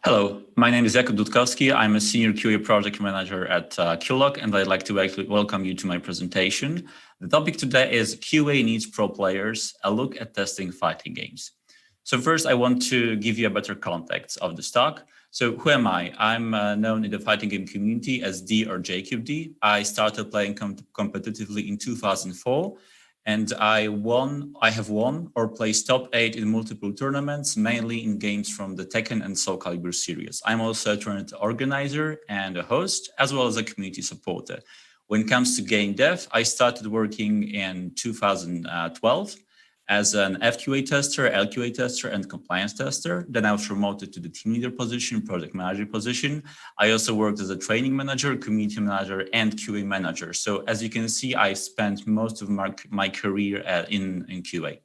Hello, my name is Jakub Dudkowski. I'm a senior QA project manager at QLOC, and I'd like to actually welcome you to my presentation. The topic today is QA needs pro players, a look at testing fighting games. So first, I want to give you a better context of the talk. So who am I? I'm known in the fighting game community as D or Jakub D. I started playing competitively in 2004. And I have won or placed top 8 in multiple tournaments, mainly in games from the Tekken and Soul Calibur series. I'm also a tournament organizer and a host, as well as a community supporter. When it comes to game dev, I started working in 2012 as an FQA tester, LQA tester, and compliance tester. Then I was promoted to the team leader position, project manager position. I also worked as a training manager, community manager, and QA manager. So as you can see, I spent most of my career in QA.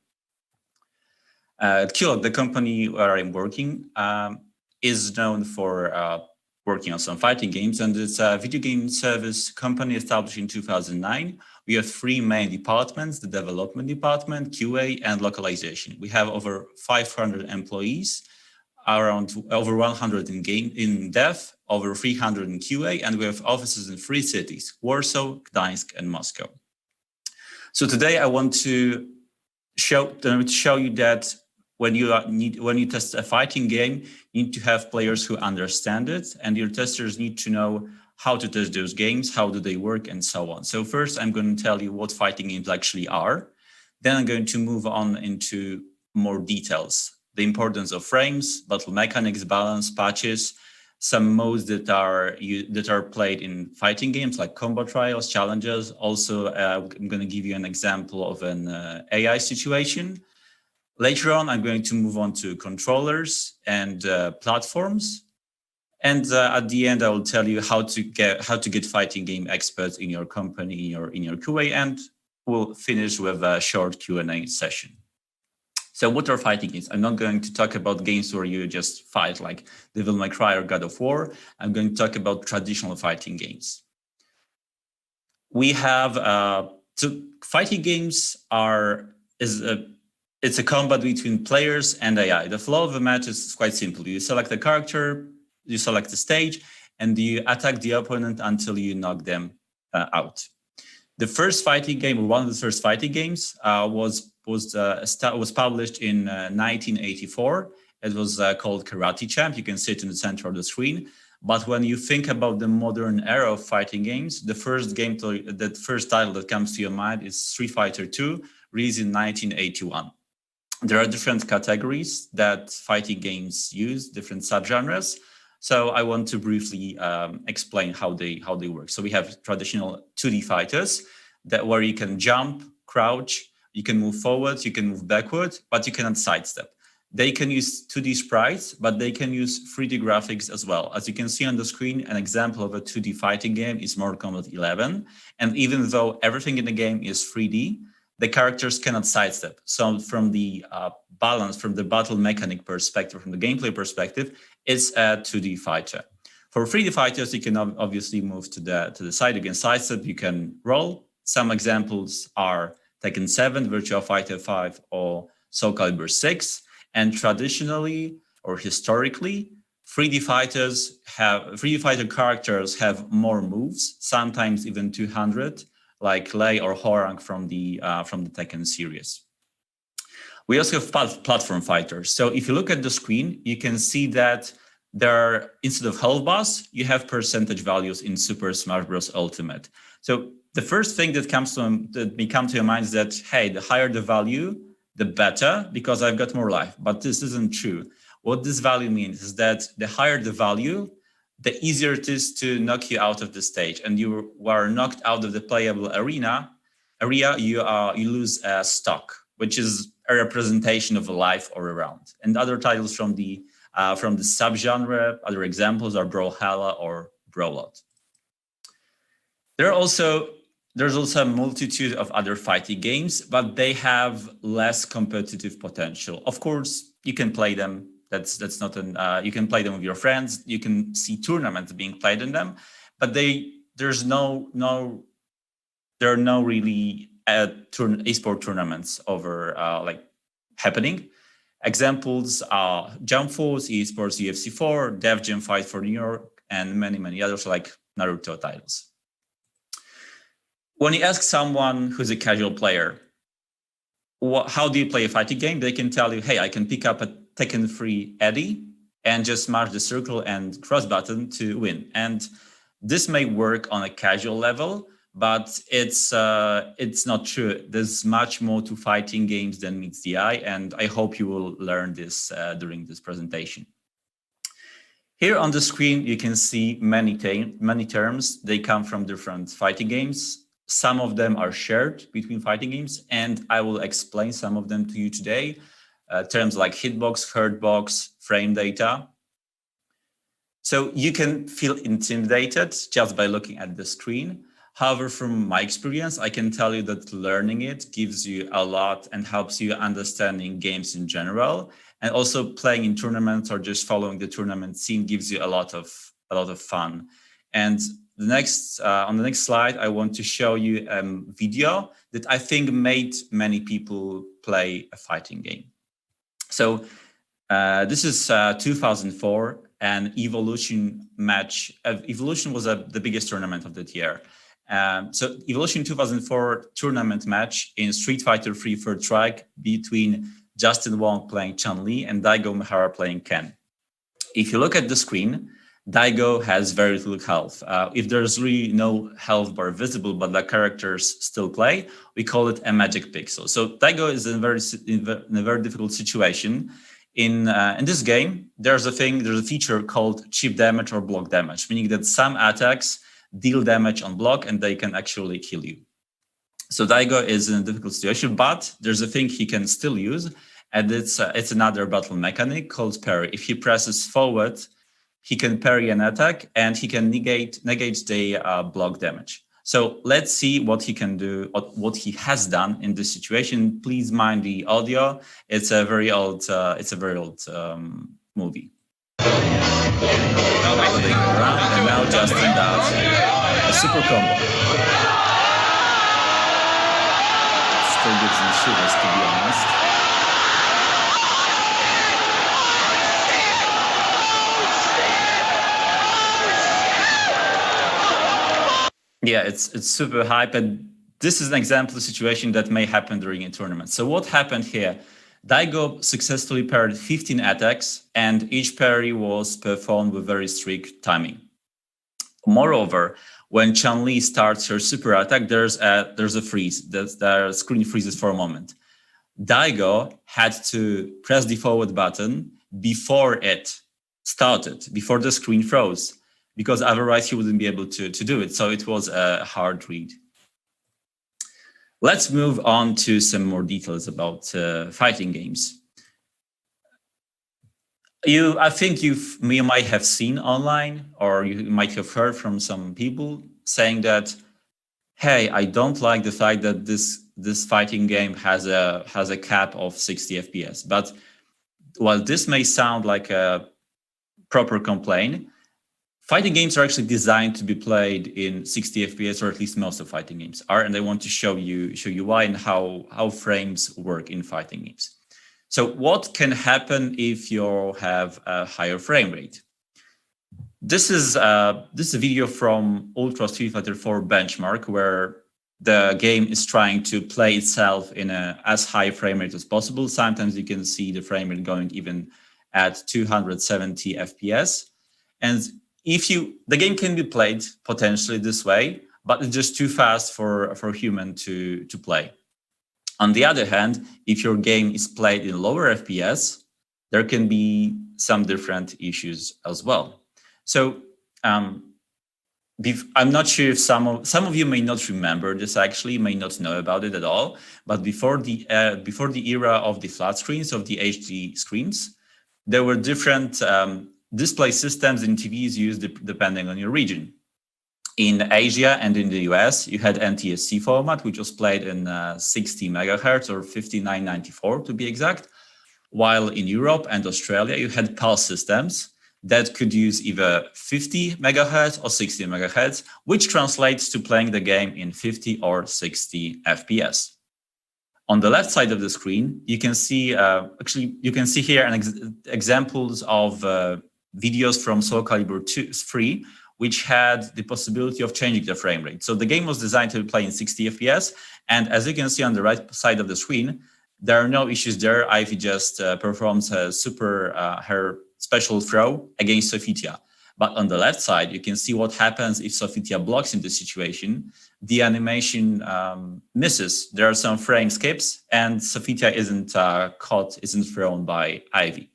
QLOC, the company where I'm working, is known for working on some fighting games, and it's a video game service company established in 2009. We have 3 main departments: the development department, QA, and localization. We have over 500 employees, around over 100 in dev, over 300 in QA, and we have offices in 3 cities: Warsaw, Gdańsk, and Moscow. So today I want to show you that when you test a fighting game, you need to have players who understand it, and your testers need to know how to test those games, how do they work, and so on. So first, I'm going to tell you what fighting games actually are. Then I'm going to move on into more details: the importance of frames, battle mechanics, balance, patches, some modes that are played in fighting games like combat trials, challenges. Also, I'm going to give you an example of an AI situation. Later on, I'm going to move on to controllers and platforms. And at the end, I will tell you how to get fighting game experts in your company, in your QA, and we'll finish with a short Q&A session. So what are fighting games? I'm not going to talk about games where you just fight like Devil May Cry or God of War. I'm going to talk about traditional fighting games. We have so fighting games it's a combat between players and AI. The flow of the match is quite simple. You select a character, you select the stage, and you attack the opponent until you knock them out. The first fighting game, or one of the first fighting games, was published in 1984. It was called Karate Champ. You can see it in the center of the screen. But when you think about the modern era of fighting games, the first title that comes to your mind is Street Fighter II, released in 1981. There are different categories that fighting games use, different subgenres. So I want to briefly explain how they work. So we have traditional 2D fighters where you can jump, crouch, you can move forward, you can move backward, but you cannot sidestep. They can use 2D sprites, but they can use 3D graphics as well. As you can see on the screen, an example of a 2D fighting game is Mortal Kombat 11. And even though everything in the game is 3D, the characters cannot sidestep. So from the balance, from the battle mechanic perspective, from the gameplay perspective, it's a 2D fighter. For 3D fighters, you can obviously move to the side. You can sidestep, you can roll. Some examples are Tekken 7, Virtua Fighter 5, or Soul Calibur 6. And traditionally or historically, 3D fighter characters have more moves, sometimes even 200. Like Lei or Horang from the Tekken series. We also have platform fighters. So if you look at the screen, you can see that instead of health bars, you have percentage values in Super Smash Bros. Ultimate. So the first thing that may come to your mind is that, hey, the higher the value, the better, because I've got more life. But this isn't true. What this value means is that the higher the value, the easier it is to knock you out of the stage. And you are knocked out of the playable area, you lose a stock, which is a representation of a life or a round. And other titles from the subgenre, other examples are Brawlhalla or Brawlout. There's also a multitude of other fighting games, but they have less competitive potential. Of course, you can play them. That's not you can play them with your friends. You can see tournaments being played in them, but there are no really esport tournaments over happening. Examples are Jump Force, Esports UFC 4, Def Jam Fight for New York, and many, many others like Naruto titles. When you ask someone who's a casual player, how do you play a fighting game? They can tell you, hey, I can pick up a Tekken 3 Eddie and just smash the circle and cross button to win. And this may work on a casual level, but it's not true. There's much more to fighting games than meets the eye, and I hope you will learn this during this presentation. Here on the screen, you can see many terms. They come from different fighting games. Some of them are shared between fighting games, and I will explain some of them to you today. Terms like hitbox, hurtbox, frame data. So you can feel intimidated just by looking at the screen. However, from my experience, I can tell you that learning it gives you a lot and helps you understanding games in general. And also playing in tournaments or just following the tournament scene gives you a lot of fun. And on the next slide, I want to show you a video that I think made many people play a fighting game. So this is 2004, an Evolution match. Evolution was the biggest tournament of that year. So Evolution 2004 tournament match in Street Fighter 3 Third Strike between Justin Wong playing Chun-Li and Daigo Mihara playing Ken. If you look at the screen, Daigo has very little health. If there's really no health bar visible, but the characters still play, we call it a magic pixel. So Daigo is in a very difficult situation. In this game, there's a feature called chip damage or block damage, meaning that some attacks deal damage on block and they can actually kill you. So Daigo is in a difficult situation, but there's a thing he can still use, and it's another battle mechanic called parry. If he presses forward, he can parry an attack and he can negate the block damage. So let's see what he can do, or what he has done in this situation. Please mind the audio. It's a very old movie. Moving around, and now Justin does a super combo. Still gives me shivers, to be honest. Yeah, it's super hype, and this is an example of a situation that may happen during a tournament. So what happened here? Daigo successfully parried 15 attacks, and each parry was performed with very strict timing. Moreover, when Chun-Li starts her super attack, there's a freeze. The screen freezes for a moment. Daigo had to press the forward button before it started, before the screen froze, because otherwise he wouldn't be able to do it. So it was a hard read. Let's move on to some more details about fighting games. I think you might have seen online, or you might have heard from some people saying that, hey, I don't like the fact that this fighting game has a cap of 60 FPS. But while this may sound like a proper complaint, fighting games are actually designed to be played in 60 FPS, or at least most of fighting games are, and I want to show you why and how frames work in fighting games. So what can happen if you have a higher frame rate? This is a video from Ultra Street Fighter 4 benchmark, where the game is trying to play itself in as high frame rate as possible. Sometimes you can see the frame rate going even at 270 FPS, and the game can be played potentially this way, but it's just too fast for a human to play. On the other hand, if your game is played in lower FPS, there can be some different issues as well. So I'm not sure if some of you may not remember this, actually may not know about it at all. But before the era of the flat screens, of the HD screens, there were different display systems in TVs used depending on your region. In Asia and in the US, you had NTSC format, which was played in 60 megahertz or 5994 to be exact. While in Europe and Australia, you had pulse systems that could use either 50 megahertz or 60 megahertz, which translates to playing the game in 50 or 60 FPS. On the left side of the screen, you can see, you can see here examples of videos from Soul Calibur 3, which had the possibility of changing the frame rate. So the game was designed to play in 60 FPS. And as you can see on the right side of the screen, there are no issues there. Ivy just performs her special throw against Sophia. But on the left side, you can see what happens if Sophia blocks in this situation. The animation misses. There are some frame skips, and Sophia isn't caught, isn't thrown by Ivy.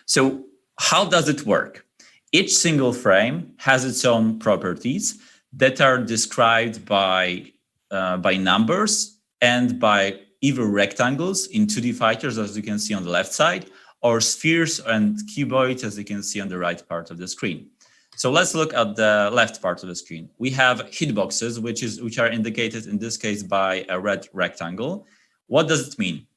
So how does it work? Each single frame has its own properties that are described by numbers and by either rectangles in 2D fighters, as you can see on the left side, or spheres and cuboids, as you can see on the right part of the screen. So let's look at the left part of the screen. We have hitboxes, which are indicated in this case by a red rectangle. What does it mean?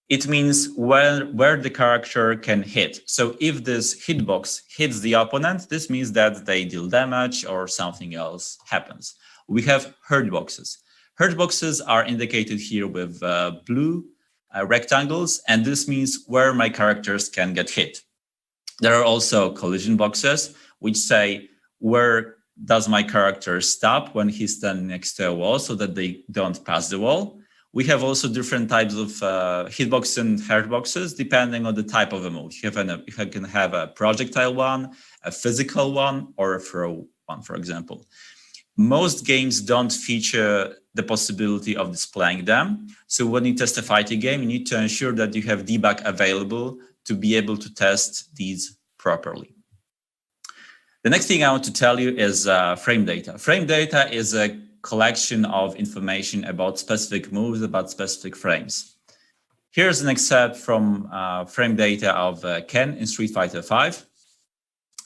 It means where the character can hit. So if this hitbox hits the opponent, this means that they deal damage or something else happens. We have hurtboxes. Hurtboxes are indicated here with blue rectangles, and this means where my characters can get hit. There are also collision boxes, which say where does my character stop when he's standing next to a wall so that they don't pass the wall. We have also different types of hitboxes and hurtboxes depending on the type of a move. You can have a projectile one, a physical one, or a throw one, for example. Most games don't feature the possibility of displaying them. So when you test a fighting game, you need to ensure that you have debug available to be able to test these properly. The next thing I want to tell you is frame data. Frame data is a collection of information about specific moves, about specific frames. Here's an excerpt from frame data of Ken in Street Fighter V.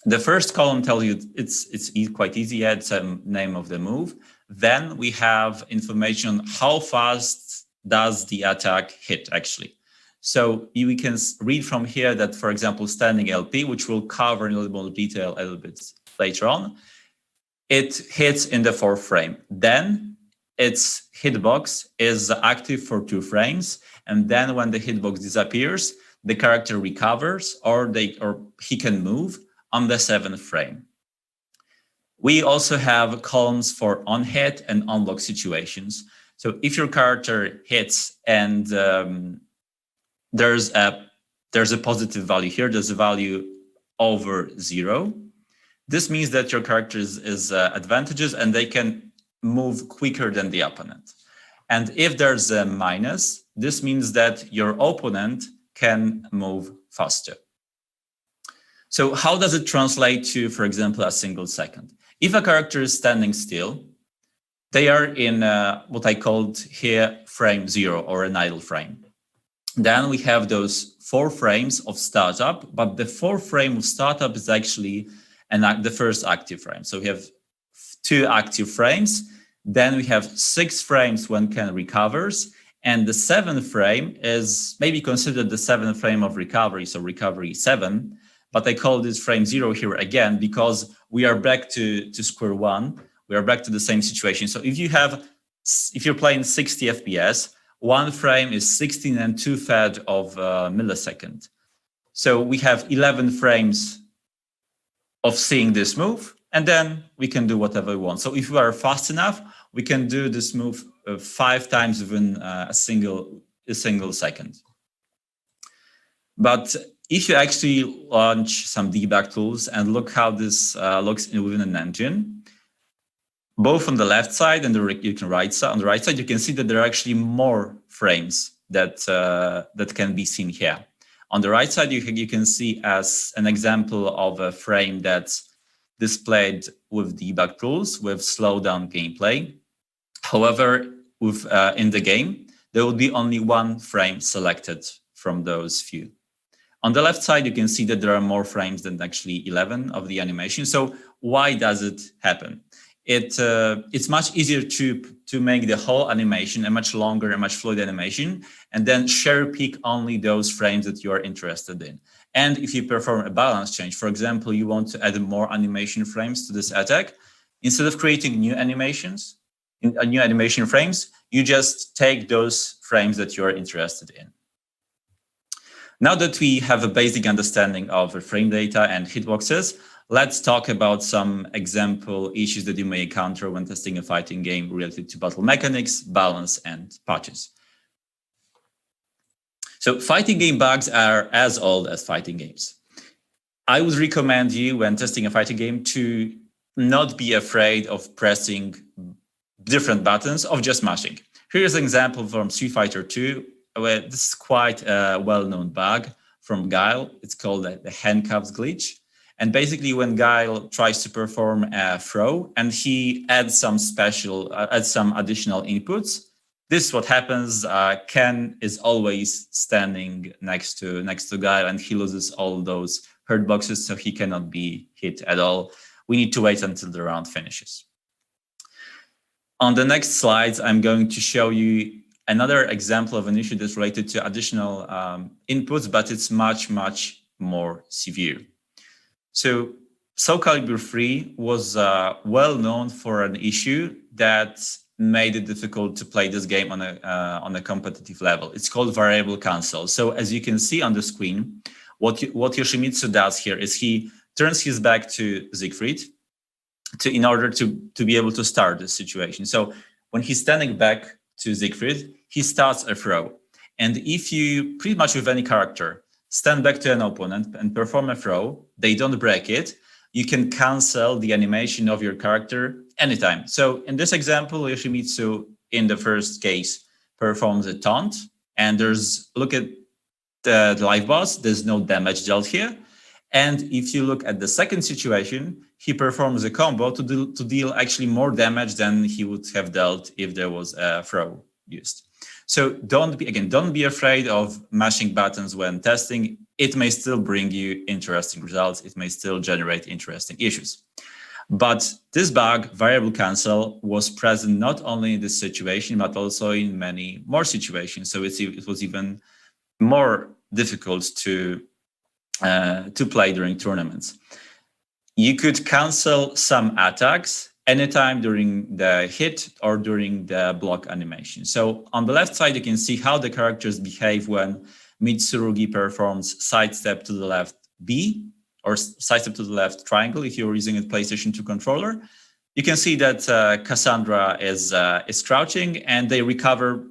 The first column tells you it's quite easy, it's the name of the move. Then we have information on how fast does the attack hit actually. So we can read from here that, for example, standing LP, which we'll cover in a little more detail a little bit later on, it hits in the 4th frame. Then its hitbox is active for 2 frames. And then when the hitbox disappears, the character recovers or he can move on the 7th frame. We also have columns for on-hit and on-block situations. So if your character hits and there's a positive value here, there's a value over 0. This means that your character is advantageous and they can move quicker than the opponent. And if there's a minus, this means that your opponent can move faster. So how does it translate to, for example, a single second? If a character is standing still, they are in what I called here frame 0 or an idle frame. Then we have those 4 frames of startup, but the 4th frame of startup is actually the first active frame. So we have 2 active frames. Then we have 6 frames when Ken recovers. And the 7th frame is maybe considered the 7th frame of recovery, so recovery 7. But I call this frame 0 here again because we are back to square one. We are back to the same situation. So if you're playing 60 FPS, 1 frame is 16 2/3 of a millisecond. So we have 11 frames of seeing this move, and then we can do whatever we want. So if we are fast enough, we can do this move 5 times within a single second. But if you actually launch some debug tools and look how this looks within an engine, both on the left side and on the right side, you can see that there are actually more frames that can be seen here. On the right side, you can see as an example of a frame that's displayed with debug tools with slowdown gameplay. However, in the game, there will be only 1 frame selected from those few. On the left side, you can see that there are more frames than actually 11 of the animation. So why does it happen? It's much easier to make the whole animation a much longer and much fluid animation, and then cherry pick only those frames that you are interested in. And if you perform a balance change, for example, you want to add more animation frames to this attack, instead of creating new animations, new animation frames, you just take those frames that you're interested in. Now that we have a basic understanding of the frame data and hitboxes, let's talk about some example issues that you may encounter when testing a fighting game related to battle mechanics, balance, and patches. So fighting game bugs are as old as fighting games. I would recommend you, when testing a fighting game, to not be afraid of pressing different buttons, of just mashing. Here's an example from Street Fighter 2, where this is quite a well-known bug from Guile. It's called the Handcuffs Glitch. And basically, when Guile tries to perform a throw and he adds some additional inputs, this is what happens. Ken is always standing next to Guile, and he loses all those hurt boxes, so he cannot be hit at all. We need to wait until the round finishes. On the next slides, I'm going to show you another example of an issue that's related to additional inputs, but it's much, much more severe. So Soul Calibur 3 was well known for an issue that made it difficult to play this game on a competitive level. It's called variable cancel. So as you can see on the screen, what Yoshimitsu does here is he turns his back to Siegfried in order to be able to start this situation. So when he's standing back to Siegfried, he starts a throw. And if you, pretty much with any character, stand back to an opponent and perform a throw, they don't break it, you can cancel the animation of your character anytime. So in this example, Yoshimitsu, in the first case, performs a taunt, and look at the live boss, there's no damage dealt here. And if you look at the second situation, he performs a combo to deal actually more damage than he would have dealt if there was a throw used. So don't be afraid of mashing buttons when testing. It may still bring you interesting results. It may still generate interesting issues. But this bug, variable cancel, was present not only in this situation, but also in many more situations. So it was even more difficult to play during tournaments. You could cancel some attacks anytime during the hit or during the block animation. So on the left side, you can see how the characters behave when Mitsurugi performs sidestep to the left B or sidestep to the left triangle if you're using a PlayStation 2 controller. You can see that Cassandra is crouching and they recover.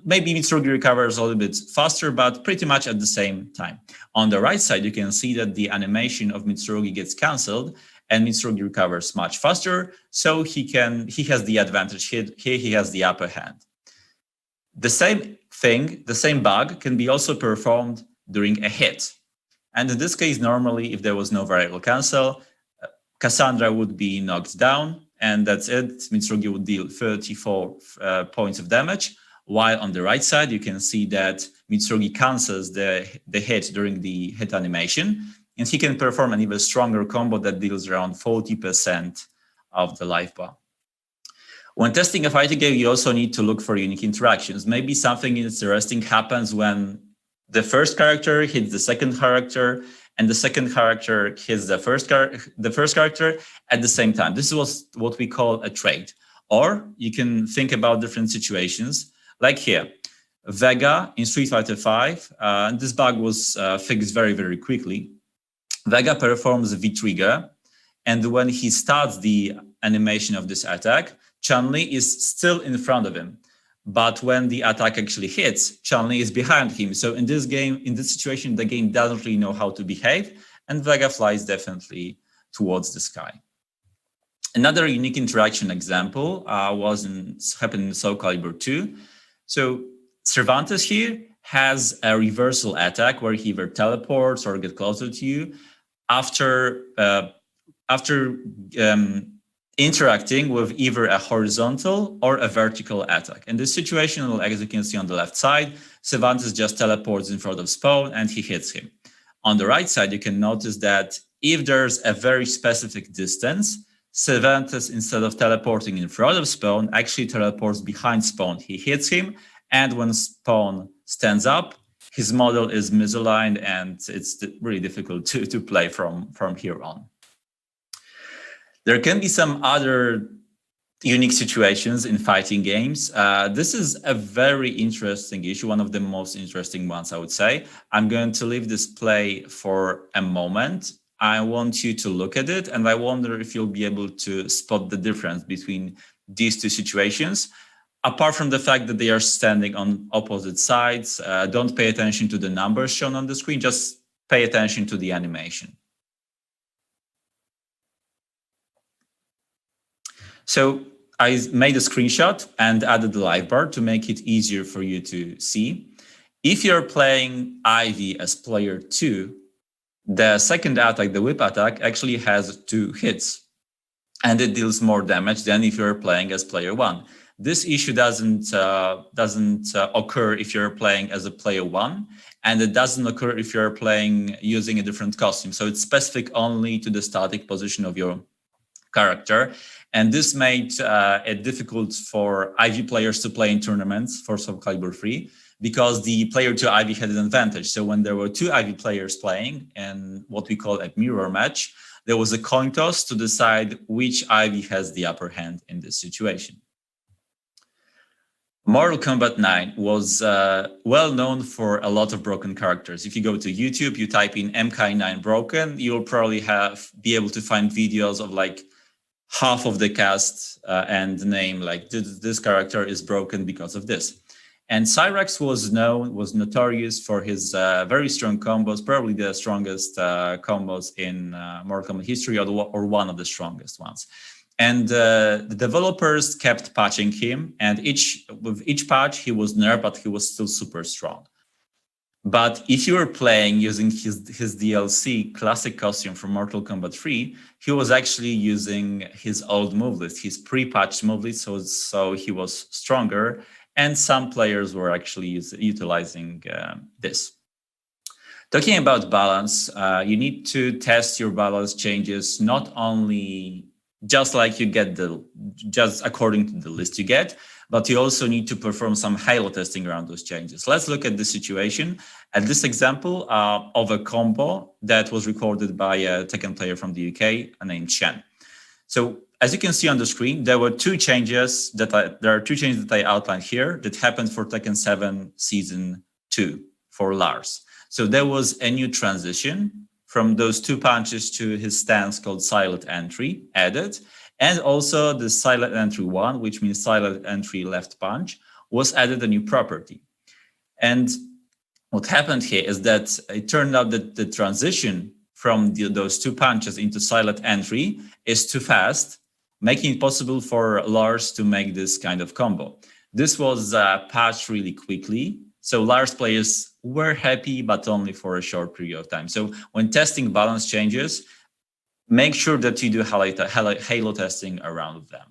Maybe Mitsurugi recovers a little bit faster, but pretty much at the same time. On the right side, you can see that the animation of Mitsurugi gets canceled and Mitsurugi recovers much faster. So he has the advantage here. He has the upper hand. The same thing, the same bug can be also performed during a hit. And in this case, normally, if there was no variable cancel, Cassandra would be knocked down and that's it. Mitsurugi would deal 34 points of damage. While on the right side, you can see that Mitsurugi cancels the hit during the hit animation, and he can perform an even stronger combo that deals around 40% of the life bar. When testing a fighting game, you also need to look for unique interactions. Maybe something interesting happens when the first character hits the second character, and the second character hits the first character at the same time. This is what we call a trade. Or you can think about different situations. Like here, Vega in Street Fighter 5, and this bug was fixed very, very quickly. Vega performs a V-trigger, and when he starts the animation of this attack, Chun-Li is still in front of him. But when the attack actually hits, Chun-Li is behind him. So in this situation, the game doesn't really know how to behave, and Vega flies definitely towards the sky. Another unique interaction example happened in Soul Calibur 2. So Cervantes here has a reversal attack where he either teleports or gets closer to you after interacting with either a horizontal or a vertical attack. In this situation, as you can see on the left side, Cervantes just teleports in front of Spawn and he hits him. On the right side, you can notice that if there's a very specific distance, Cervantes, instead of teleporting in front of Spawn, actually teleports behind Spawn. He hits him, and when Spawn stands up, his model is misaligned, and it's really difficult to play from here on. There can be some other unique situations in fighting games. This is a very interesting issue, one of the most interesting ones, I would say. I'm going to leave this play for a moment. I want you to look at it, and I wonder if you'll be able to spot the difference between these two situations. Apart from the fact that they are standing on opposite sides, don't pay attention to the numbers shown on the screen, just pay attention to the animation. So I made a screenshot and added the live bar to make it easier for you to see. If you're playing Ivy as player 2, the second attack, the whip attack, actually has 2 hits, and it deals more damage than if you're playing as player 1. This issue doesn't occur if you're playing as a player 1, and it doesn't occur if you're playing using a different costume. So it's specific only to the static position of your character. And this made it difficult for Ivy players to play in tournaments for Soul Calibur 3 because the player 2 Ivy had an advantage. So when there were 2 Ivy players playing in what we call a mirror match, there was a coin toss to decide which Ivy has the upper hand in this situation. Mortal Kombat 9 was well known for a lot of broken characters. If you go to YouTube, you type in MK9 broken, you'll probably be able to find videos of like half of the cast and name like this character is broken because of this. And Cyrax was notorious for his very strong combos, probably the strongest combos in Mortal Kombat history, or one of the strongest ones. And the developers kept patching him, and with each patch he was nerfed, but he was still super strong. But if you were playing using his DLC classic costume from Mortal Kombat 3, he was actually using his old move list, his pre-patched move list, so he was stronger, and some players were actually utilizing this. Talking about balance, you need to test your balance changes not only just like you get just according to the list you get, but you also need to perform some halo testing around those changes. Let's look at the situation at this example of a combo that was recorded by a Tekken player from the UK named Chen. So as you can see on the screen, there are two changes that I outlined here that happened for Tekken 7 Season 2 for Lars. So there was a new transition from those 2 punches to his stance called Silent Entry added. And also the Silent Entry 1, which means Silent Entry left punch, was added a new property. And what happened here is that it turned out that the transition from those 2 punches into Silent Entry is too fast, making it possible for Lars to make this kind of combo. This was patched really quickly. So Lars players were happy, but only for a short period of time. So when testing balance changes, make sure that you do halo testing around them.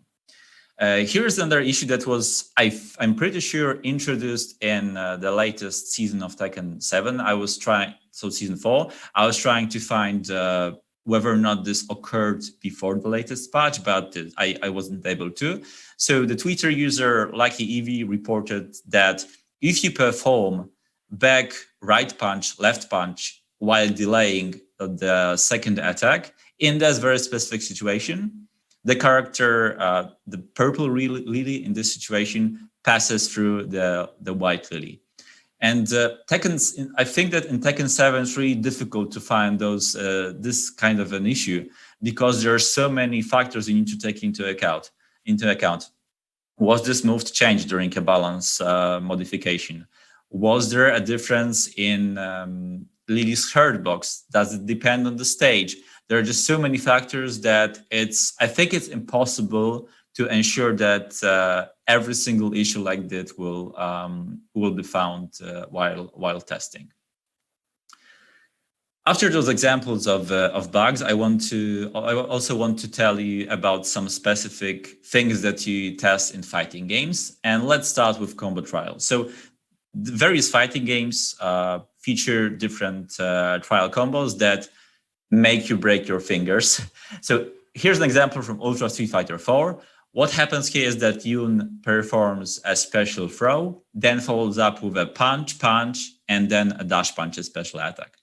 Here's another issue that was, I'm pretty sure, introduced in the latest season of Tekken 7. Season 4, I was trying to find whether or not this occurred before the latest patch, but I wasn't able to. So the Twitter user Lucky Eevee reported that if you perform back right punch, left punch while delaying the second attack in this very specific situation, the character, the purple lily in this situation, passes through the white lily. And I think that in Tekken 7, it's really difficult to find this kind of an issue because there are so many factors you need to take into account. Was this move changed during a balance modification? Was there a difference in Lily's hurt box? Does it depend on the stage? There are just so many factors that I think it's impossible to ensure that every single issue like that will be found while testing. After those examples of bugs, I also want to tell you about some specific things that you test in fighting games. And let's start with combo trials. So the various fighting games feature different trial combos that make you break your fingers. So here's an example from Ultra Street Fighter 4. What happens here is that Yoon performs a special throw, then follows up with a punch, and then a dash punch, a special attack.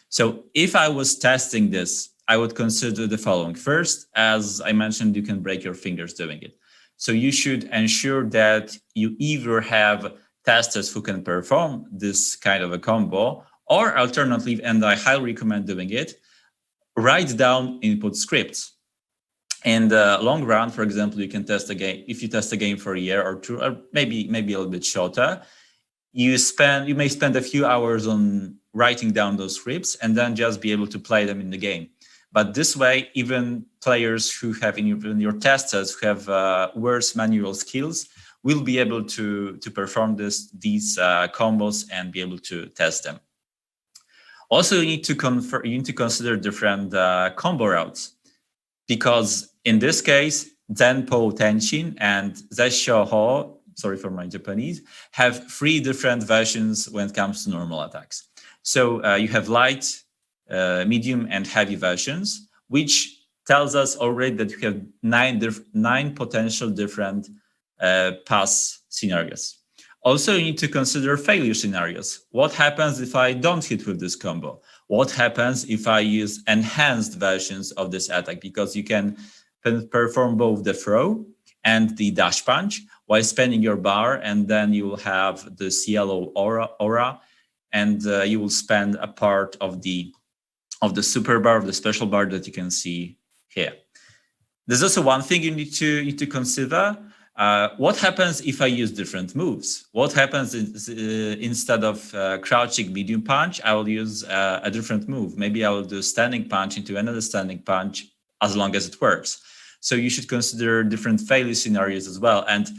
So if I was testing this, I would consider the following. First, as I mentioned, you can break your fingers doing it. So you should ensure that you either have testers who can perform this kind of a combo, or alternatively, and I highly recommend doing it, write down input scripts. In the long run, for example, you can test a game. If you test a game for a year or two, or maybe a little bit shorter, you may spend a few hours on writing down those scripts and then just be able to play them in the game. But this way, even players who have in your testers who have worse manual skills will be able to perform these combos and be able to test them. Also, you need to consider different combo routes, because in this case, Zenpo Tenshin and Zessho Ho, sorry for my Japanese, have 3 different versions when it comes to normal attacks. So you have light, medium, and heavy versions, which tells us already that you have 9 potential different pass scenarios. Also, you need to consider failure scenarios. What happens if I don't hit with this combo? What happens if I use enhanced versions of this attack? Because you can perform both the throw and the dash punch while spinning your bar, and then you will have this yellow aura, and you will spend a part of the super bar, of the special bar that you can see here. There's also one thing you need to consider. What happens if I use different moves? What happens instead of crouching medium punch, I will use a different move. Maybe I will do standing punch into another standing punch, as long as it works. So you should consider different failure scenarios as well. And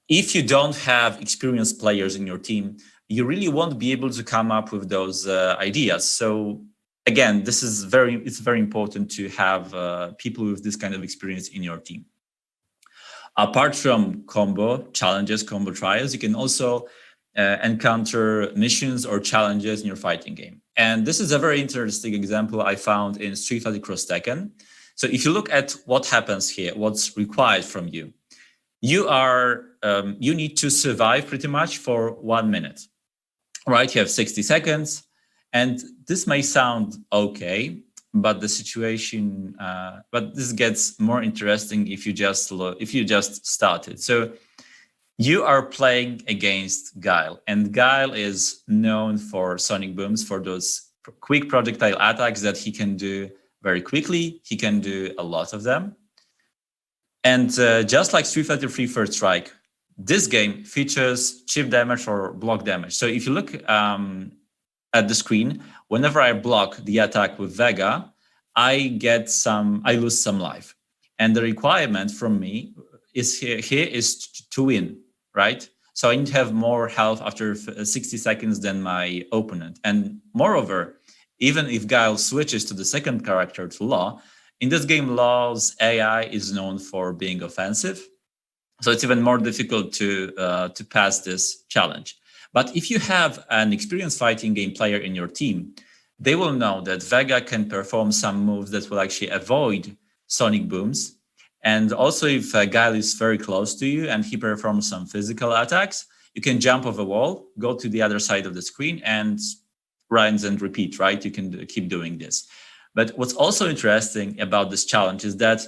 if you don't have experienced players in your team, you really won't be able to come up with those ideas. So again, it's very important to have people with this kind of experience in your team. Apart from combo challenges, combo trials, you can also encounter missions or challenges in your fighting game. And this is a very interesting example I found in Street Fighter Cross Tekken. So if you look at what happens here, what's required from you, you need to survive pretty much for 1 minute, right? You have 60 seconds, and this may sound okay, but the situation, but this gets more interesting if you just started. So you are playing against Guile, and Guile is known for sonic booms, for those quick projectile attacks that he can do very quickly. He can do a lot of them. And just like Street Fighter 3 First Strike, this game features chip damage or block damage. So if you look at the screen, whenever I block the attack with Vega, I lose some life. And the requirement from me is here is to win, right? So I need to have more health after 60 seconds than my opponent. And moreover, even if Guile switches to the second character, to Law, in this game, Law's AI is known for being offensive. So it's even more difficult to pass this challenge. But if you have an experienced fighting game player in your team, they will know that Vega can perform some moves that will actually avoid sonic booms. And also, if Guile is very close to you and he performs some physical attacks, you can jump off a wall, go to the other side of the screen, and rinse and repeat, right? You can keep doing this. But what's also interesting about this challenge is that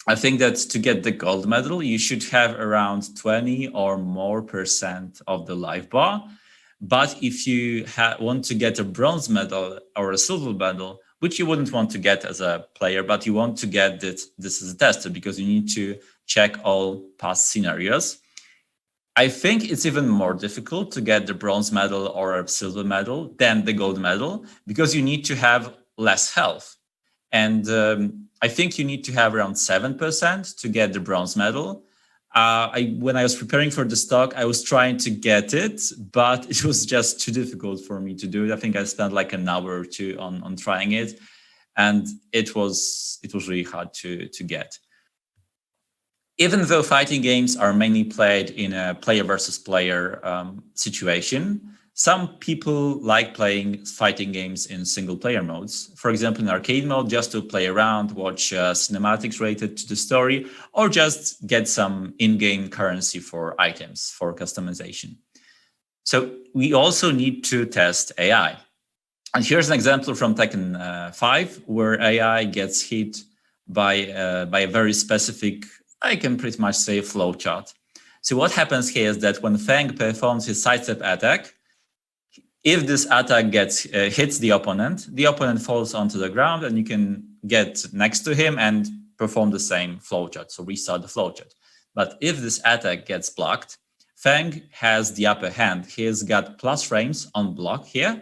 I think that to get the gold medal, you should have around 20 or more % of the life bar. But if you want to get a bronze medal or a silver medal, which you wouldn't want to get as a player, but you want to get this as a tester because you need to check all past scenarios. I think it's even more difficult to get the bronze medal or a silver medal than the gold medal because you need to have less health. And I think you need to have around 7% to get the bronze medal. When I was preparing for this talk, I was trying to get it, but it was just too difficult for me to do it. I think I spent like an hour or two on trying it, and it was really hard to get. Even though fighting games are mainly played in a player versus player situation, some people like playing fighting games in single player modes. For example, in arcade mode, just to play around, watch cinematics related to the story, or just get some in-game currency for items for customization. So we also need to test AI. And here's an example from Tekken 5, where AI gets hit by a very specific I can pretty much say flowchart. So what happens here is that when Fang performs his sidestep attack, if this attack hits the opponent falls onto the ground, and you can get next to him and perform the same flowchart, so restart the flowchart. But if this attack gets blocked, Fang has the upper hand. He has got plus frames on block here,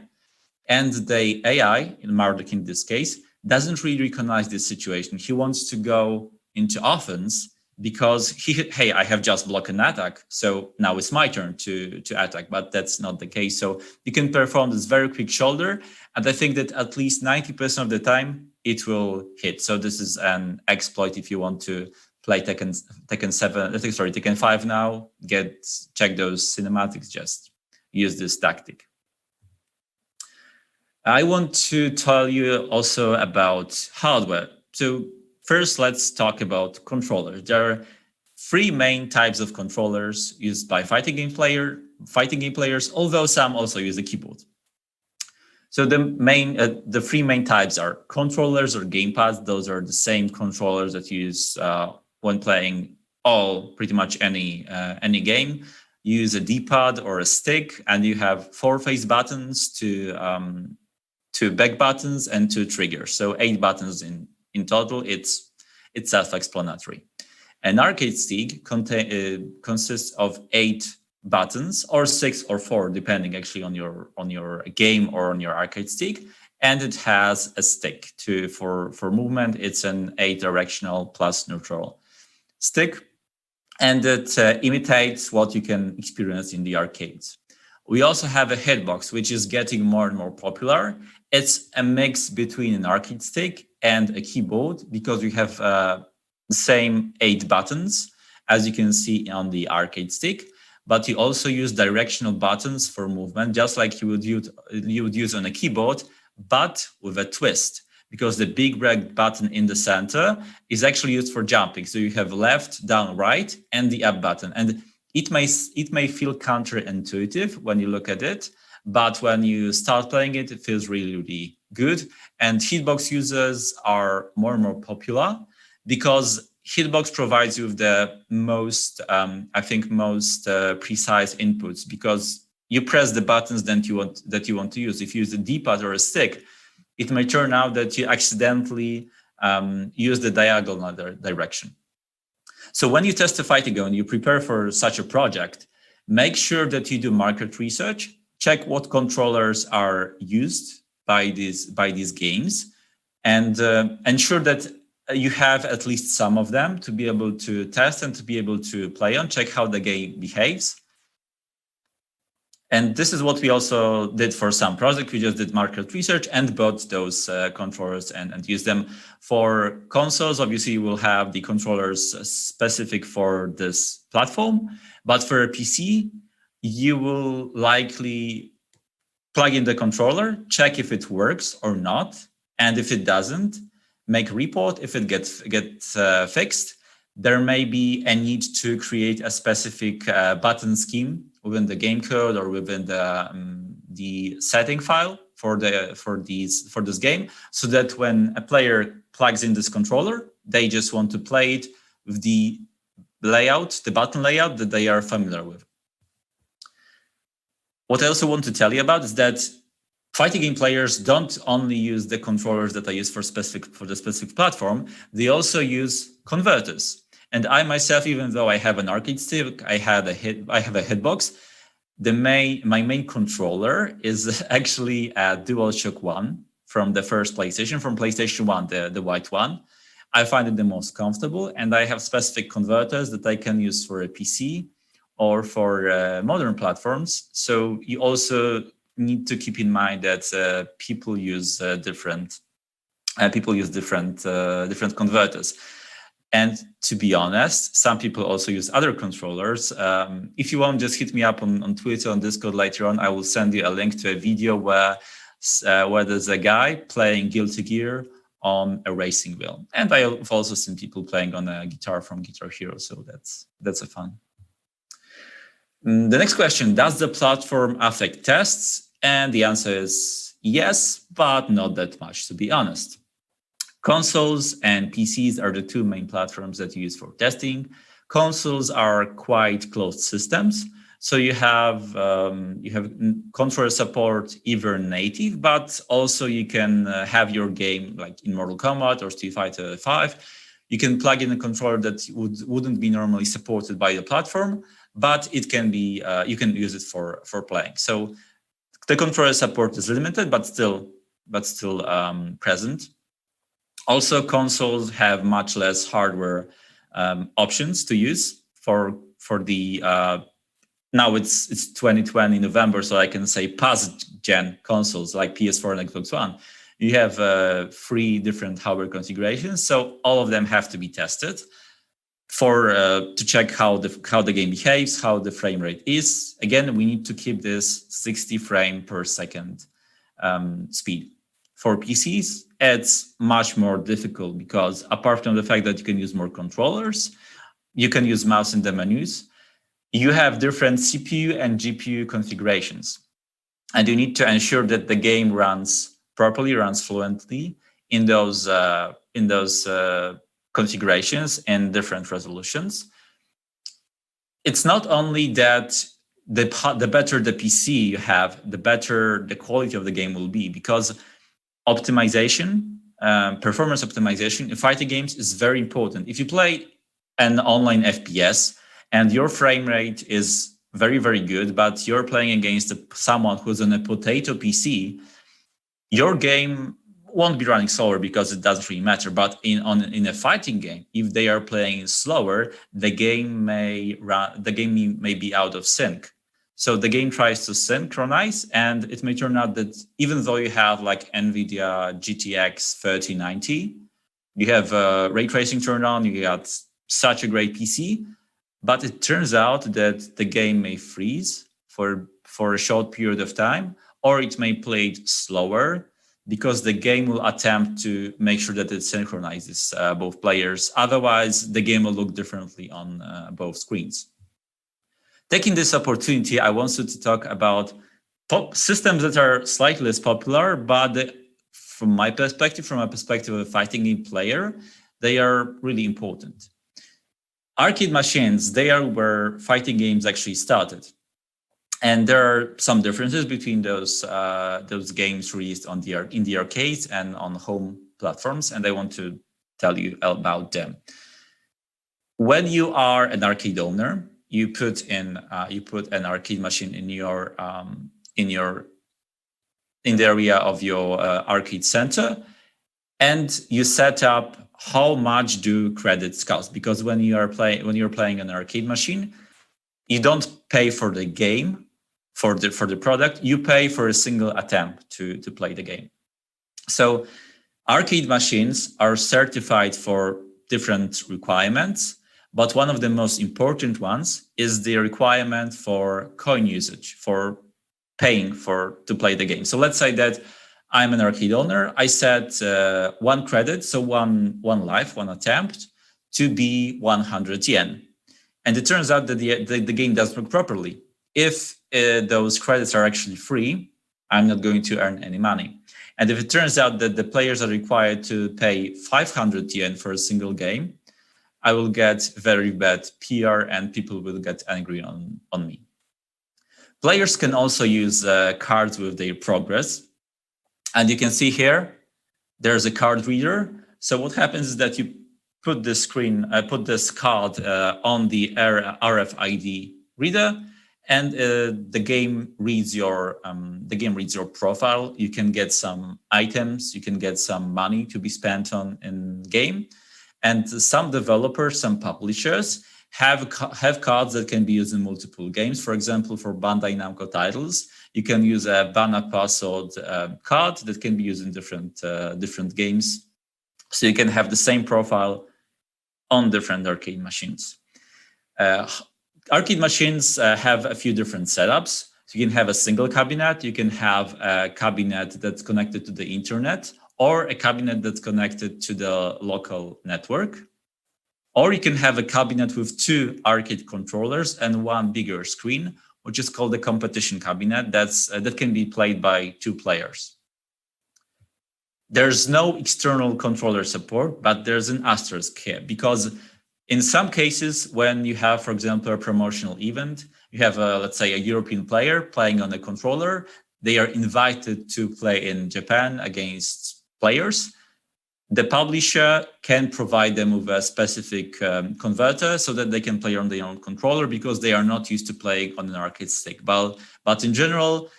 and the AI, in Marduk in this case, doesn't really recognize this situation. He wants to go into offense because hey, I have just blocked an attack, so now it's my turn to attack, but that's not the case. So you can perform this very quick shoulder, and I think that at least 90% of the time it will hit. So this is an exploit if you want to play Tekken 5 now, check those cinematics, just use this tactic. I want to tell you also about hardware. So first, let's talk about controllers. There are three main types of controllers used by fighting game players, although some also use a keyboard. So the three main types are controllers or gamepads. Those are the same controllers that you use when playing pretty much any game. You use a D-pad or a stick, and you have 4 face buttons, 2 back buttons, and 2 triggers. So 8 buttons in total. It's self-explanatory. An arcade stick consists of 8 buttons, or 6 or 4, depending actually on your game or on your arcade stick. And it has a stick for movement. It's an 8-directional plus neutral stick, and it imitates what you can experience in the arcades. We also have a hitbox, which is getting more and more popular. It's a mix between an arcade stick and a keyboard, because we have the same 8 buttons, as you can see on the arcade stick, but you also use directional buttons for movement, just like you would use on a keyboard, but with a twist, because the big red button in the center is actually used for jumping. So you have left, down, right, and the up button. And it may feel counterintuitive when you look at it, but when you start playing it, it feels really, really good. And hitbox users are more and more popular because hitbox provides you with the most precise inputs, because you press the buttons that you want to use. If you use a D-pad or a stick, it may turn out that you accidentally use the diagonal direction. So when you test a fighting game and you prepare for such a project, make sure that you do market research, check what controllers are used by these games, and ensure that you have at least some of them to be able to test and to be able to play on, check how the game behaves. And this is what we also did for some projects. We just did market research and bought those controllers and use them. For consoles, obviously, you will have the controllers specific for this platform. But for a PC, you will likely plug in the controller, check if it works or not. And if it doesn't, make a report. If it gets fixed, there may be a need to create a specific button scheme within the game code or within the setting file for this game, so that when a player plugs in this controller, they just want to play it with the button layout that they are familiar with. What I also want to tell you about is that fighting game players don't only use the controllers that are used for the specific platform, they also use converters. And I myself, even though I have an arcade stick, I have a hitbox, my main controller is actually a DualShock 1 from the first PlayStation, from PlayStation 1, the white one. I find it the most comfortable, and I have specific converters that I can use for a PC or for modern platforms. So you also need to keep in mind that people use different converters. And to be honest, some people also use other controllers. If you want, just hit me up on Twitter, on Discord later on. I will send you a link to a video where there's a guy playing Guilty Gear on a racing wheel. And I've also seen people playing on a guitar from Guitar Hero. So that's a fun. The next question, does the platform affect tests? And the answer is yes, but not that much, to be honest. Consoles and PCs are the two main platforms that you use for testing. Consoles are quite closed systems. So you have controller support either native, but also you can have your game like in Mortal Kombat or Street Fighter 5. You can plug in a controller that wouldn't be normally supported by the platform, but it can be you can use it for playing. So the controller support is limited, but still present. Also, consoles have much less hardware options to use for the. Now it's 2020 November, so I can say past gen consoles like PS4 and Xbox One. You have 3 different hardware configurations, so all of them have to be tested for to check how the game behaves, how the frame rate is. Again, we need to keep this 60 frame per second speed. For PCs, it's much more difficult because apart from the fact that you can use more controllers, you can use mouse in the menus. You have different CPU and GPU configurations, and you need to ensure that the game runs properly, runs fluently in those configurations and different resolutions. It's not only that the better the PC you have, the better the quality of the game will be, because optimization, performance optimization in fighting games is very important. If you play an online FPS and your frame rate is very, very good, but you're playing against someone who's on a potato PC, your game won't be running slower because it doesn't really matter. But in a fighting game, if they are playing slower, the game may be out of sync. So the game tries to synchronize, and it may turn out that even though you have like NVIDIA GTX 3090, you have ray tracing turned on, you got such a great PC, but it turns out that the game may freeze for a short period of time, or it may play slower because the game will attempt to make sure that it synchronizes both players. Otherwise, the game will look differently on both screens. Taking this opportunity, I wanted to talk about systems that are slightly less popular, but from my perspective, from a perspective of a fighting game player, they are really important. Arcade machines, they are where fighting games actually started. And there are some differences between those games released in the arcades and on home platforms, and I want to tell you about them. When you are an arcade owner, you put an arcade machine in the area of your arcade center, and you set up how much do credits cost. Because when you're playing an arcade machine, you don't pay for the game, for the product. You pay for a single attempt to play the game. So arcade machines are certified for different requirements. But one of the most important ones is the requirement for coin usage, for paying to play the game. So let's say that I'm an arcade owner. I set 1 credit, so one life, one attempt, to be 100 yen. And it turns out that the game doesn't work properly. If those credits are actually free, I'm not going to earn any money. And if it turns out that the players are required to pay 500 yen for a single game, I will get very bad PR and people will get angry on me. Players can also use cards with their progress. And you can see here, there's a card reader. So what happens is that you put this card on the RFID reader, and the game reads your profile. You can get some items, you can get some money to be spent on in game. And some developers, some publishers have cards that can be used in multiple games. For example, for Bandai Namco titles, you can use a Bana Password card that can be used in different games. So you can have the same profile on different arcade machines. Arcade machines have a few different setups. So you can have a single cabinet, you can have a cabinet that's connected to the internet, or a cabinet that's connected to the local network. Or you can have a cabinet with 2 arcade controllers and 1 bigger screen, which is called a competition cabinet that can be played by 2 players. there's no external controller support, but there's an asterisk here, because in some cases, when you have, for example, a promotional event, you have, let's say, a European player playing on a controller, they are invited to play in Japan against players. The publisher can provide them with a specific converter so that they can play on their own controller, because they are not used to playing on an arcade stick. But in general,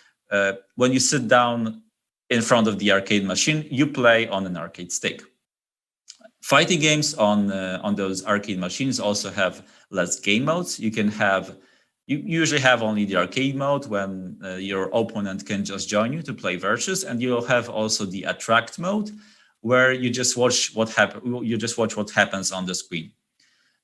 when you sit down in front of the arcade machine, you play on an arcade stick. Fighting games on those arcade machines also have less game modes. You usually have only the arcade mode, when your opponent can just join you to play versus, and you'll have also the attract mode, where you just watch what happens on the screen.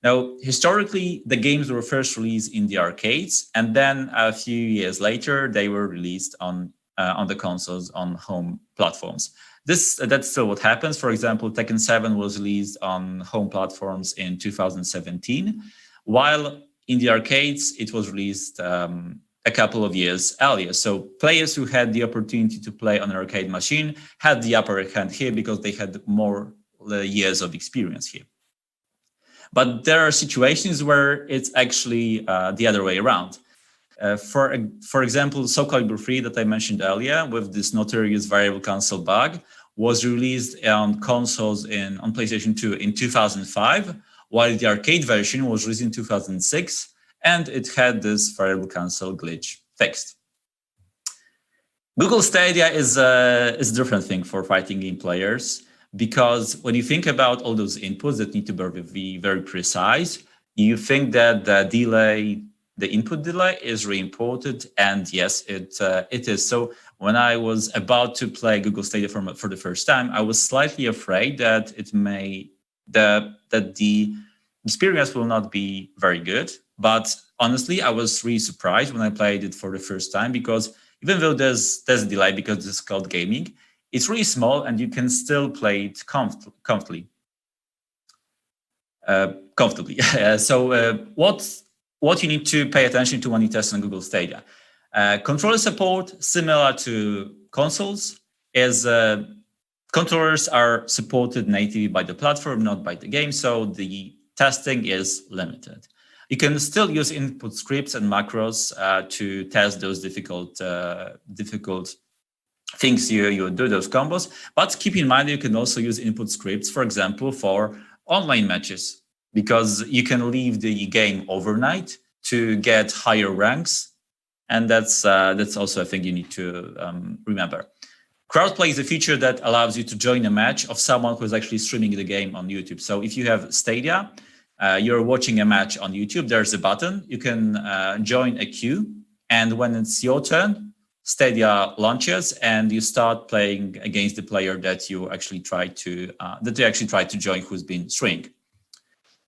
Now, historically, the games were first released in the arcades, and then a few years later, they were released on the consoles, on home platforms. That's still what happens. For example, Tekken 7 was released on home platforms in 2017, while in the arcades, it was released a couple of years earlier. So players who had the opportunity to play on an arcade machine had the upper hand here, because they had more years of experience here. But there are situations where it's actually the other way around. For example, Soul Calibur 3 that I mentioned earlier, with this notorious variable cancel bug, was released on consoles on PlayStation 2 in 2005, while the arcade version was released in 2006, and it had this variable cancel glitch fixed. Google Stadia is a different thing for fighting game players, because when you think about all those inputs that need to be very precise, you think that the input delay is really important, and yes, it is. So when I was about to play Google Stadia for the first time, I was slightly afraid that the experience will not be very good. But honestly, I was really surprised when I played it for the first time, because even though there's a delay because this is cloud gaming, it's really small and you can still play it comfortably. So what you need to pay attention to when you test on Google Stadia. Controller support, similar to consoles, is controllers are supported natively by the platform, not by the game, so the testing is limited. You can still use input scripts and macros to test those difficult things you do, those combos. But keep in mind, you can also use input scripts, for example, for online matches, because you can leave the game overnight to get higher ranks. And that's also a thing you need to remember. Crowdplay is a feature that allows you to join a match of someone who is actually streaming the game on YouTube. So if you have Stadia, you're watching a match on YouTube, there's a button, you can join a queue, and when it's your turn, Stadia launches and you start playing against the player that you actually try to join, who's been streaming.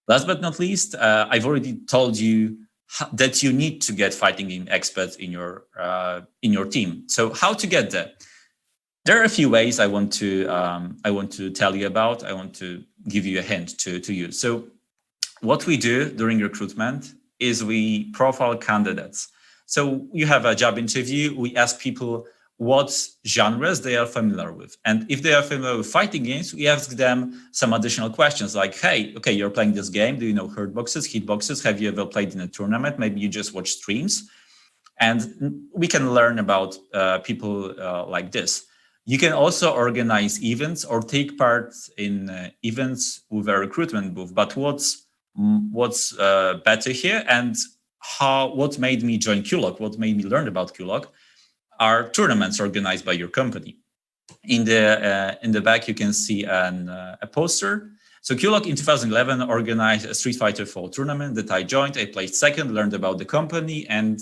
Last but not least, I've already told you that you need to get fighting game experts in your team. So how to get there? There are a few ways I want to tell you about. I want to give you a hint to use. So what we do during recruitment is we profile candidates. So you have a job interview. We ask people what genres they are familiar with. And if they are familiar with fighting games, we ask them some additional questions like, hey, okay, you're playing this game. Do you know Hitboxes? Have you ever played in a tournament? Maybe you just watch streams. And we can learn about people like this. You can also organize events or take part in events with a recruitment booth. But what's better here, and what made me join QLOC, what made me learn about QLOC, are tournaments organized by your company. In the back, you can see a poster. So QLOC in 2011 organized a Street Fighter 4 tournament that I joined. I placed second, learned about the company, and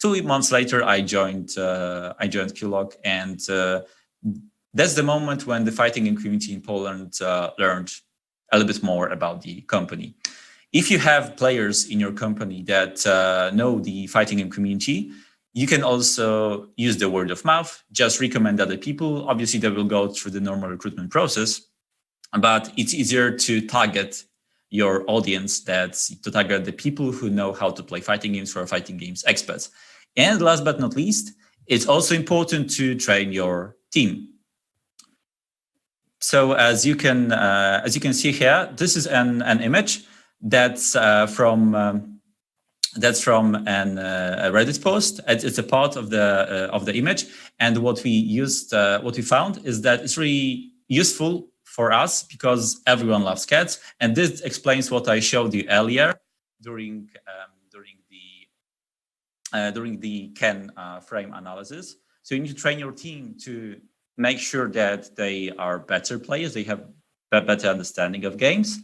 2 months later, I joined QLOC, and that's the moment when the fighting game community in Poland learned a little bit more about the company. If you have players in your company that know the fighting game community, you can also use the word of mouth, just recommend other people. Obviously, they will go through the normal recruitment process, but it's easier to target your audience, to target the people who know how to play fighting games, who are fighting games experts. And last but not least, it's also important to train your team. So as you can see here, this is an image that's from a Reddit post. It's a part of the image, and what we found is that it's really useful for us because everyone loves cats, and this explains what I showed you earlier during the Ken frame analysis. So you need to train your team to make sure that they are better players, they have a better understanding of games.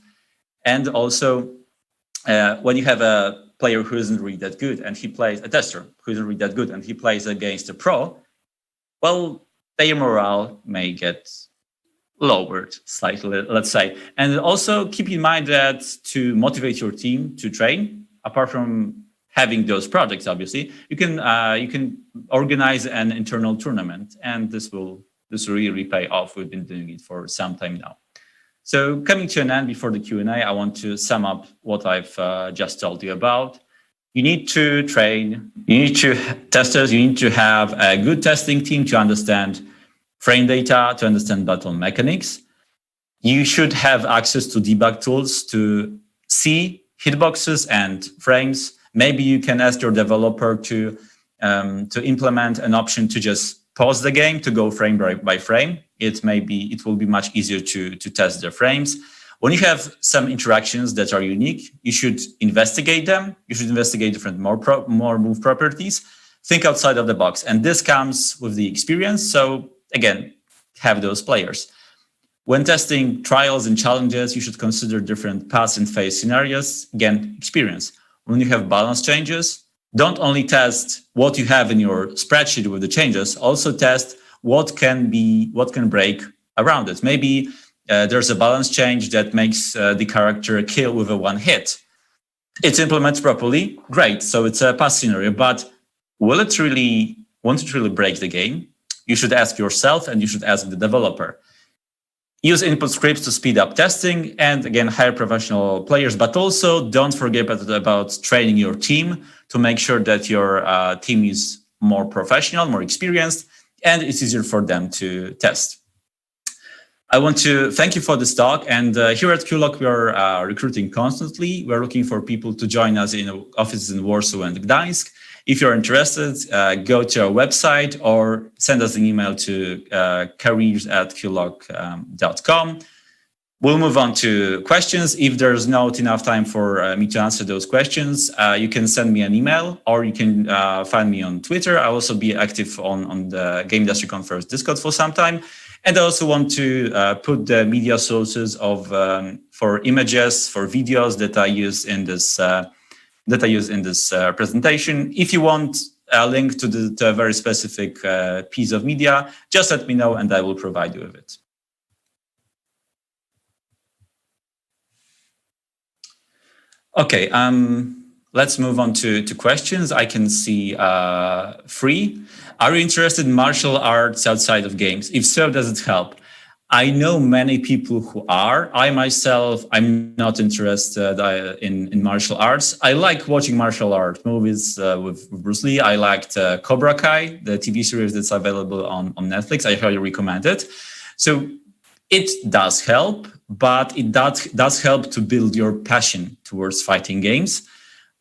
And also, when you have a player who isn't really that good and he plays a tester who isn't really that good and he plays against a pro, well, their morale may get lowered slightly, let's say. And also keep in mind that to motivate your team to train, apart from having those projects, obviously, you can organize an internal tournament, and this will really pay off. We've been doing it for some time now. So coming to an end before the Q&A, I want to sum up what I've just told you about. You need to train, you need to testers, you need to have a good testing team to understand frame data, to understand battle mechanics. You should have access to debug tools to see hitboxes and frames. Maybe you can ask your developer to implement an option to just pause the game to go frame by frame. It will be much easier to test the frames. When you have some interactions that are unique, you should investigate them. You should investigate different more move properties. Think outside of the box, and this comes with the experience. So again, have those players. When testing trials and challenges, you should consider different pass and phase scenarios. Again, experience. When you have balance changes, don't only test what you have in your spreadsheet with the changes, also test what can break around it. Maybe there's a balance change that makes the character kill with a one hit. It's implemented properly, great. So it's a pass scenario, but won't it really break the game? You should ask yourself, and you should ask the developer. Use input scripts to speed up testing, and again, hire professional players, but also don't forget about training your team to make sure that your team is more professional, more experienced, and it's easier for them to test. I want to thank you for this talk, and here at QLOC, we are recruiting constantly. We're looking for people to join us in offices in Warsaw and Gdańsk. If you're interested, go to our website or send us an email to careers@qloc.com. We'll move on to questions. If there's not enough time for me to answer those questions, you can send me an email, or you can find me on Twitter. I'll also be active on the Game Industry Conference Discord for some time. And I also want to put the media sources for images, for videos that I use in this presentation. If you want a link to a very specific piece of media, just let me know and I will provide you with it. Okay, let's move on to questions. I can see 3. Are you interested in martial arts outside of games? If so, does it help? I know many people who are. I myself, I'm not interested in martial arts. I like watching martial art movies with Bruce Lee. I liked Cobra Kai, the TV series that's available on Netflix. I highly recommend it. So it does help, but it does help to build your passion towards fighting games.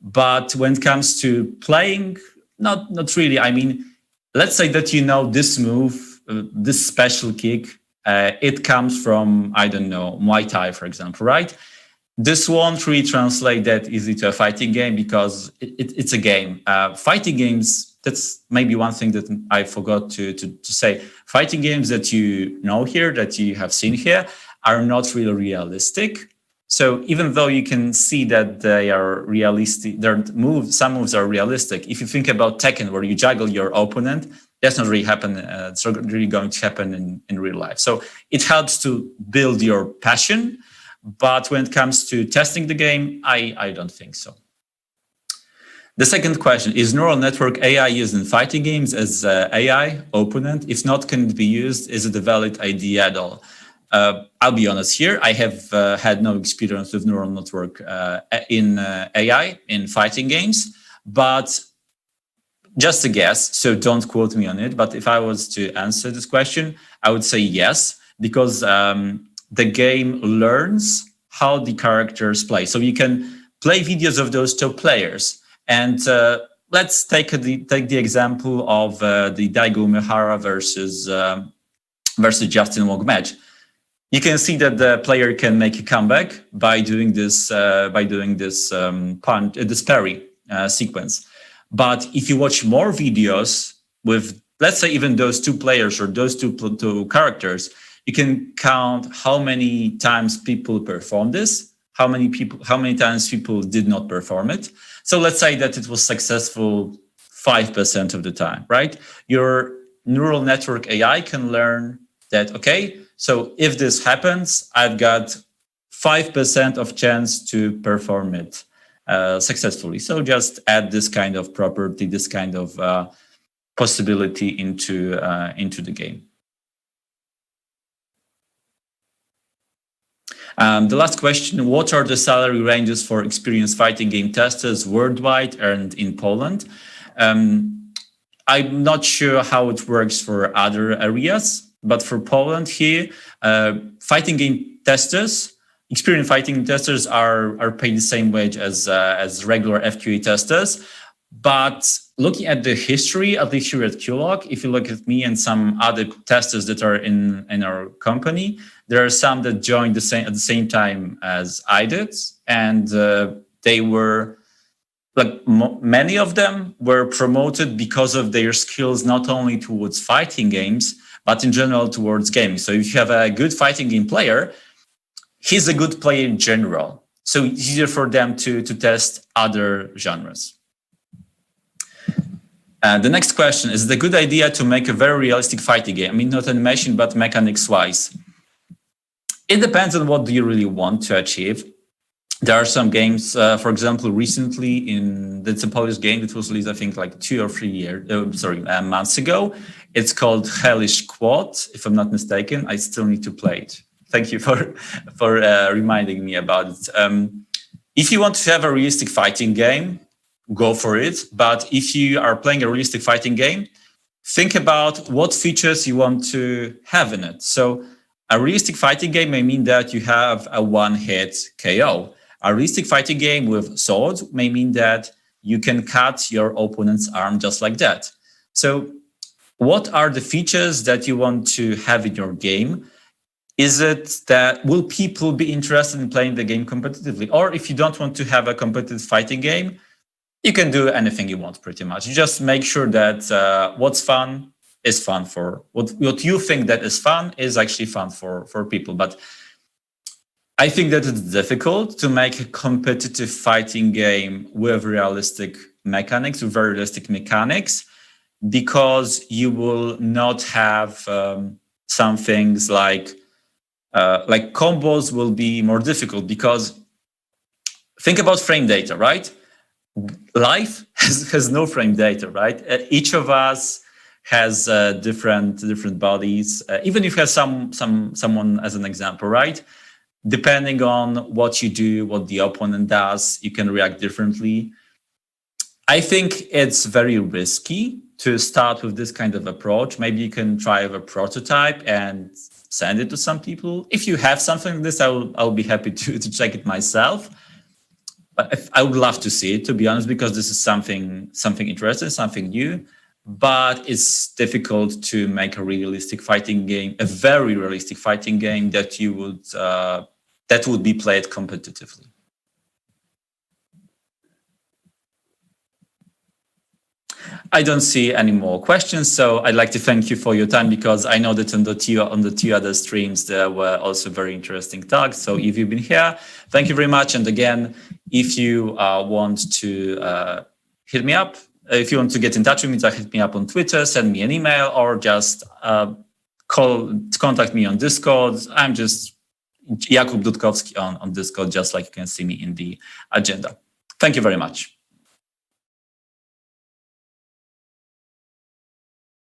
But when it comes to playing, not really. I mean, let's say that you know this move, this special kick, it comes from, I don't know, Muay Thai, for example, right? This won't really translate that easy to a fighting game because it's a game. Fighting games, that's maybe one thing that I forgot to say. Fighting games that you know here, that you have seen here, are not really realistic. So even though you can see that they are realistic, some moves are realistic. If you think about Tekken, where you juggle your opponent, that's not really happen. It's not really going to happen in real life. So it helps to build your passion. But when it comes to testing the game, I don't think so. The second question, is neural network AI used in fighting games as AI opponent? If not, can it be used? Is it a valid idea at all? I'll be honest here. I have had no experience with neural network in AI in fighting games, but just a guess, so don't quote me on it. But if I was to answer this question, I would say yes, because the game learns how the characters play. So you can play videos of those two players. And let's take the example of the Daigo Umehara versus Justin Wong match. You can see that the player can make a comeback by doing this punch, this parry sequence. But if you watch more videos with, let's say, even those two players or those two characters, you can count how many times people perform this, how many times people did not perform it. So let's say that it was successful 5% of the time, right? Your neural network AI can learn that, okay, so if this happens, I've got 5% of chance to perform it successfully. So just add this kind of property, this kind of possibility into the game. The last question, what are the salary ranges for experienced fighting game testers worldwide and in Poland? I'm not sure how it works for other areas, but for Poland here, fighting game testers, experienced fighting testers are paid the same wage as regular FQA testers. But looking at the history, at least here at QLOC, if you look at me and some other testers that are in our company, there are some that joined at the same time as I did, and they were, like many of them were promoted because of their skills, not only towards fighting games, but in general towards gaming. So if you have a good fighting game player, he's a good player in general. So it's easier for them to test other genres. The next question, is it a good idea to make a very realistic fighting game? I mean, not animation, but mechanics-wise. It depends on what do you really want to achieve. There are some games, for example, recently it's a Polish game that was released, I think, like 2 or 3 months ago. It's called Hellish Quad, if I'm not mistaken. I still need to play it. Thank you for reminding me about it. If you want to have a realistic fighting game, go for it. But if you are playing a realistic fighting game, think about what features you want to have in it. So a realistic fighting game may mean that you have a one-hit KO. A realistic fighting game with swords may mean that you can cut your opponent's arm just like that. So what are the features that you want to have in your game? Is it that will people be interested in playing the game competitively? Or if you don't want to have a competitive fighting game, you can do anything you want pretty much. You just make sure that what's fun is fun for what you think that is fun is actually fun for people. But I think that it's difficult to make a competitive fighting game with realistic mechanics, with very realistic mechanics, because you will not have some things like combos will be more difficult, because think about frame data, right? Life has no frame data, right? Each of us has different bodies. Even if you have someone as an example, right? Depending on what you do, what the opponent does, you can react differently. I think it's very risky to start with this kind of approach. Maybe you can try with a prototype and send it to some people. If you have something like this, I'll be happy to check it myself. But I would love to see it, to be honest, because this is something interesting, something new. But it's difficult to make a realistic fighting game, a very realistic fighting game that you would that would be played competitively. I don't see any more questions, so I'd like to thank you for your time, because I know that on the two other streams there were also very interesting talks. So if you've been here, thank you very much. And again, if you want to hit me up, if you want to get in touch with me, just hit me up on Twitter, send me an email, or just contact me on Discord. I'm just Jakub Dudkowski on Discord, just like you can see me in the agenda. Thank you very much.